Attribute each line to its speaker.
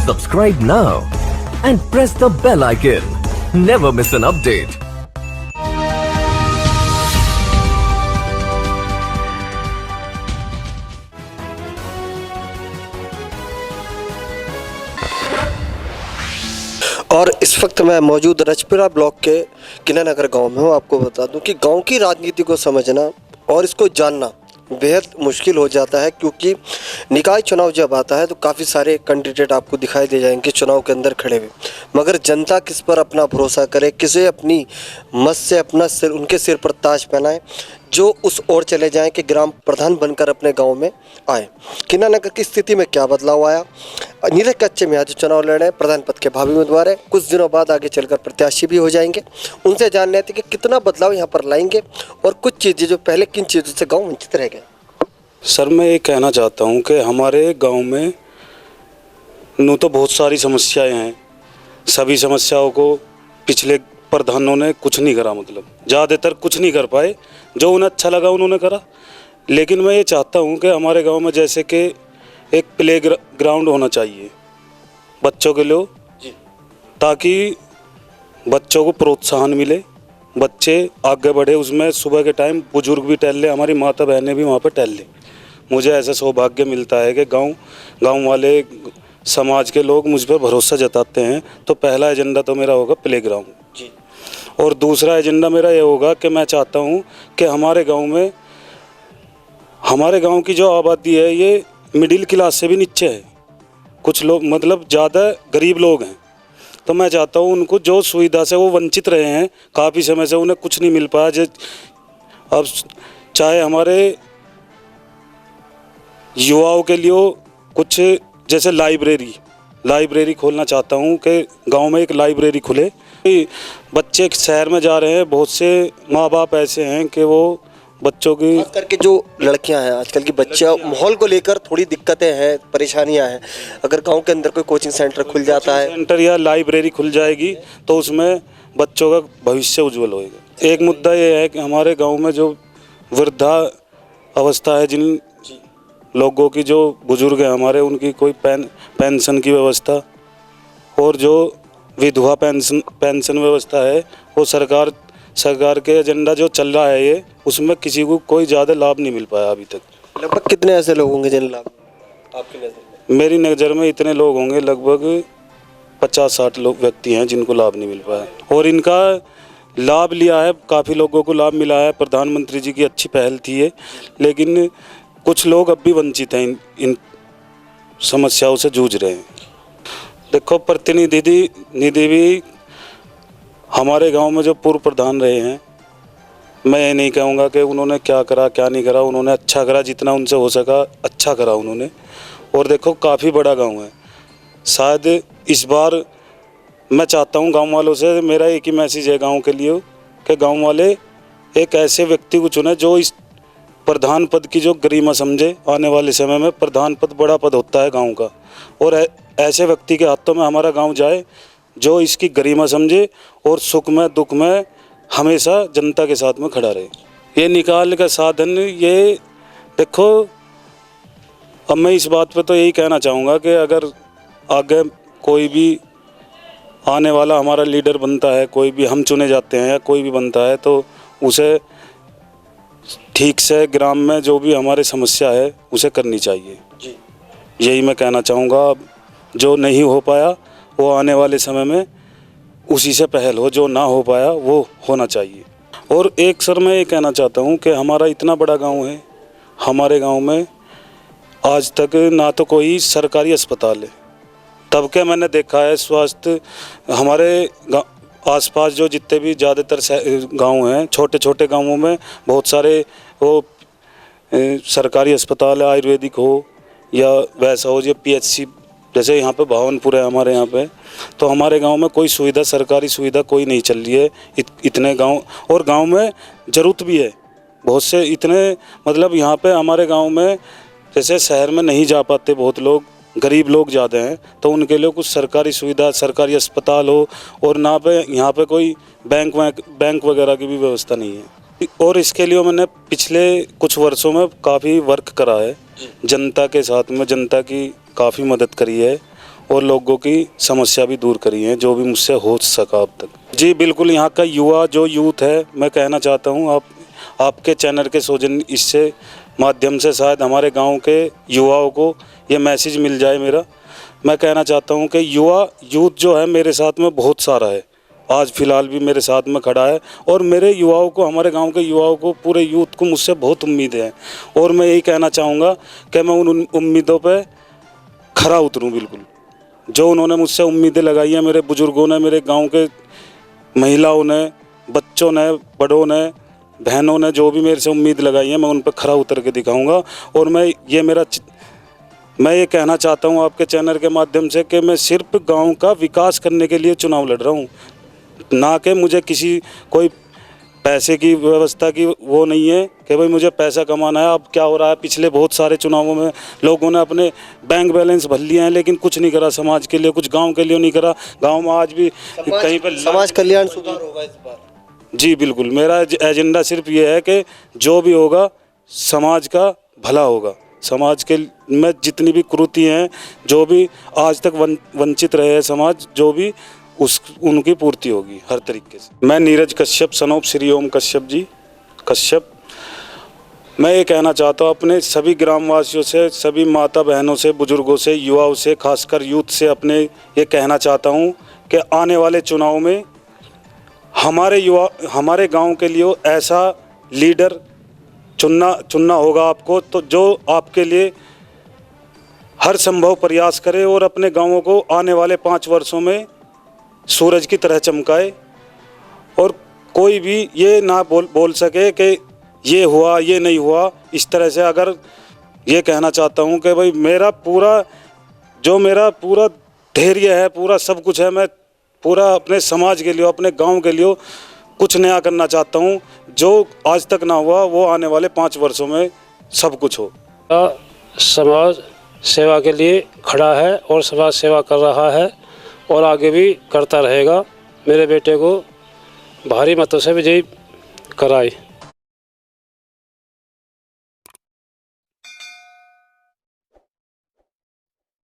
Speaker 1: Subscribe now and press the bell icon. Never miss an update.
Speaker 2: और इस वक्त मैं मौजूद रजपुरा ब्लॉक के किनानगर गांव में हूं। आपको बता दूं कि गांव की राजनीति को समझना और इसको जानना बेहद मुश्किल हो जाता है, क्योंकि निकाय चुनाव जब आता है तो काफ़ी सारे कैंडिडेट आपको दिखाई दे जाएंगे चुनाव के अंदर खड़े हुए, मगर जनता किस पर अपना भरोसा करे, किसे अपनी मत से अपना सिर उनके सिर पर ताज पहनाए जो उस ओर चले जाएं कि ग्राम प्रधान बनकर अपने गांव में आए। किनानगर की स्थिति में क्या बदलाव आया? नीरज कच्चे में आज चुनाव लड़ रहे प्रधान पद के भावी उम्मीदवार है, कुछ दिनों बाद आगे चलकर प्रत्याशी भी हो जाएंगे। उनसे जान लेते कि कितना बदलाव यहाँ पर लाएंगे और कुछ चीज़ें जो पहले किन चीज़ों से गाँव वंचित रह गए।
Speaker 3: सर, मैं ये कहना चाहता हूँ कि हमारे गांव में यूँ तो बहुत सारी समस्याएं हैं। सभी समस्याओं को पिछले प्रधानों ने कुछ नहीं करा, मतलब ज़्यादातर कुछ नहीं कर पाए। जो उन्हें अच्छा लगा उन्होंने करा। लेकिन मैं ये चाहता हूँ कि हमारे गांव में जैसे कि एक प्ले ग्राउंड होना चाहिए बच्चों के लिए, ताकि बच्चों को प्रोत्साहन मिले, बच्चे आगे बढ़े। उसमें सुबह के टाइम बुजुर्ग भी टहल ले, हमारी माता बहनें भी वहाँ पर टहल ले। मुझे ऐसा सौभाग्य मिलता है कि गांव वाले समाज के लोग मुझ पर भरोसा जताते हैं। तो पहला एजेंडा तो मेरा होगा प्ले ग्राउंड जी, और दूसरा एजेंडा मेरा ये होगा कि मैं चाहता हूँ कि हमारे गांव की जो आबादी है ये मिडिल क्लास से भी नीचे है। कुछ लोग मतलब ज़्यादा गरीब लोग हैं, तो मैं चाहता हूँ उनको जो सुविधा से वो वंचित रहे हैं, काफ़ी समय से उन्हें कुछ नहीं मिल पाया। अब चाहे हमारे युवाओं के लिए कुछ जैसे लाइब्रेरी खोलना चाहता हूँ कि गांव में एक लाइब्रेरी खुले। बच्चे शहर में जा रहे हैं, बहुत से माँ बाप ऐसे हैं कि वो बच्चों की, खास करके जो लड़कियां हैं आजकल की बच्चियां, माहौल को लेकर थोड़ी दिक्कतें हैं, परेशानियां हैं। अगर गांव के अंदर कोई कोचिंग सेंटर खुल जाता है, सेंटर या लाइब्रेरी खुल जाएगी तो उसमें बच्चों का भविष्य उज्जवल होएगा। एक मुद्दा ये है कि हमारे गाँव में जो वृद्धा अवस्था है, जिन लोगों की, जो बुजुर्ग हैं हमारे, उनकी कोई पेंशन की व्यवस्था और जो विधवा पेंशन व्यवस्था है, वो सरकार के एजेंडा जो चल रहा है ये, उसमें किसी को कोई ज़्यादा लाभ नहीं मिल पाया अभी तक।
Speaker 2: लगभग कितने ऐसे लोग होंगे जिन लाभ आपकी नज़र में?
Speaker 3: मेरी नज़र में इतने लोग होंगे, लगभग 50-60 लोग व्यक्ति हैं जिनको लाभ नहीं मिल पाया, और इनका लाभ लिया है, काफ़ी लोगों को लाभ मिला है। प्रधानमंत्री जी की अच्छी पहल थी ये, लेकिन कुछ लोग अब भी वंचित हैं, इन समस्याओं से जूझ रहे हैं। देखो, प्रतिनिधि भी हमारे गांव में जो पूर्व प्रधान रहे हैं, मैं ये नहीं कहूँगा कि उन्होंने क्या करा क्या नहीं करा। उन्होंने अच्छा करा, जितना उनसे हो सका अच्छा करा उन्होंने। और देखो, काफ़ी बड़ा गांव है। शायद इस बार मैं चाहता हूँ गांव वालों से, मेरा एक ही मैसेज है गांव के लिए कि गांव वाले एक ऐसे व्यक्ति को चुने जो इस प्रधान पद की जो गरिमा समझे। आने वाले समय में प्रधान पद बड़ा पद होता है गांव का, और ऐसे व्यक्ति के हाथों में हमारा गांव जाए जो इसकी गरिमा समझे और सुख में दुख में हमेशा जनता के साथ में खड़ा रहे। ये निकाल का साधन, ये देखो, अब मैं इस बात पे तो यही कहना चाहूँगा कि अगर आगे कोई भी आने वाला हमारा लीडर बनता है, कोई भी हम चुने जाते हैं या कोई भी बनता है, तो उसे ठीक से ग्राम में जो भी हमारे समस्या है उसे करनी चाहिए जी। यही मैं कहना चाहूँगा। जो नहीं हो पाया वो आने वाले समय में उसी से पहल हो, जो ना हो पाया वो होना चाहिए। और एक सर, मैं ये कहना चाहता हूँ कि हमारा इतना बड़ा गांव है, हमारे गांव में आज तक ना तो कोई सरकारी अस्पताल है। तब के मैंने देखा है स्वास्थ्य हमारे आसपास जो जितने भी ज़्यादातर गांव हैं, छोटे छोटे गांवों में बहुत सारे वो सरकारी अस्पताल है, आयुर्वेदिक हो या वैसा हो, या PHC, जैसे यहाँ पे भावनपुर है हमारे यहाँ पे। तो हमारे गांव में कोई सुविधा, सरकारी सुविधा कोई नहीं चल रही है। इतने गांव, और गांव में ज़रूरत भी है बहुत से, इतने मतलब यहाँ पे हमारे गांव में जैसे शहर में नहीं जा पाते बहुत लोग, गरीब लोग ज़्यादा हैं, तो उनके लिए कुछ सरकारी सुविधा, सरकारी अस्पताल हो, और ना पे यहाँ पे कोई बैंक वगैरह की भी व्यवस्था नहीं है। और इसके लिए मैंने पिछले कुछ वर्षों में काफ़ी वर्क करा है, जनता के साथ में, जनता की काफ़ी मदद करी है। और लोगों की समस्या भी दूर करी है जो भी मुझसे हो सका अब तक। जी बिल्कुल, यहाँ का युवा जो यूथ है, मैं कहना चाहता हूँ आपके चैनल के सौजन्य इससे माध्यम से शायद हमारे गांव के युवाओं को ये मैसेज मिल जाए मेरा। मैं कहना चाहता हूँ कि यूथ जो है मेरे साथ में बहुत सारा है, आज फ़िलहाल भी मेरे साथ में खड़ा है और मेरे युवाओं को, हमारे गांव के युवाओं को, पूरे यूथ को मुझसे बहुत उम्मीदें हैं और मैं यही कहना चाहूँगा कि मैं उन उम्मीदों पे खरा उतरूँ। बिल्कुल जो उन्होंने मुझसे उम्मीदें लगाई हैं, मेरे बुज़ुर्गों ने, मेरे गांव के महिलाओं ने, बच्चों ने, बड़ों ने, बहनों ने जो भी मेरे से उम्मीद लगाई है, मैं उन पर खरा उतर के दिखाऊँगा। और मैं ये कहना चाहता हूँ आपके चैनल के माध्यम से कि मैं सिर्फ गांव का विकास करने के लिए चुनाव लड़ रहा हूँ, ना कि मुझे कोई पैसे की व्यवस्था की वो नहीं है कि भाई मुझे पैसा कमाना है। अब क्या हो रहा है, पिछले बहुत सारे चुनावों में लोगों ने अपने बैंक बैलेंस भर लिए हैं लेकिन कुछ नहीं करा समाज के लिए, कुछ गांव के लिए नहीं करा। गांव में आज भी कहीं पर
Speaker 2: समाज कल्याण सुधार होगा इस बार।
Speaker 3: जी बिल्कुल, मेरा एजेंडा सिर्फ ये है कि जो भी होगा समाज का भला होगा। समाज के में जितनी भी कुरीति हैं, जो भी आज तक वंचित रहे हैं समाज, जो भी उनकी पूर्ति होगी हर तरीके से। मैं नीरज कश्यप, सनोप श्री ओम कश्यप जी कश्यप, मैं ये कहना चाहता हूँ अपने सभी ग्रामवासियों से, सभी माता बहनों से, बुजुर्गों से, युवाओं से, खासकर यूथ से अपने ये कहना चाहता हूँ कि आने वाले चुनाव में हमारे गांव के लिए ऐसा लीडर चुनना होगा आपको, तो जो आपके लिए हर संभव प्रयास करे और अपने गांवों को आने वाले 5 वर्षों में सूरज की तरह चमकाए और कोई भी ये ना बोल सके कि ये हुआ, ये नहीं हुआ। इस तरह से अगर ये कहना चाहता हूँ कि भाई मेरा पूरा धैर्य है, पूरा सब कुछ है, मैं पूरा अपने समाज के लिए, अपने गांव के लिए कुछ नया करना चाहता हूँ। जो आज तक ना हुआ वो आने वाले 5 वर्षों में सब कुछ हो।
Speaker 4: समाज सेवा के लिए खड़ा है और समाज सेवा कर रहा है और आगे भी करता रहेगा। मेरे बेटे को भारी मतों से विजयी कराए।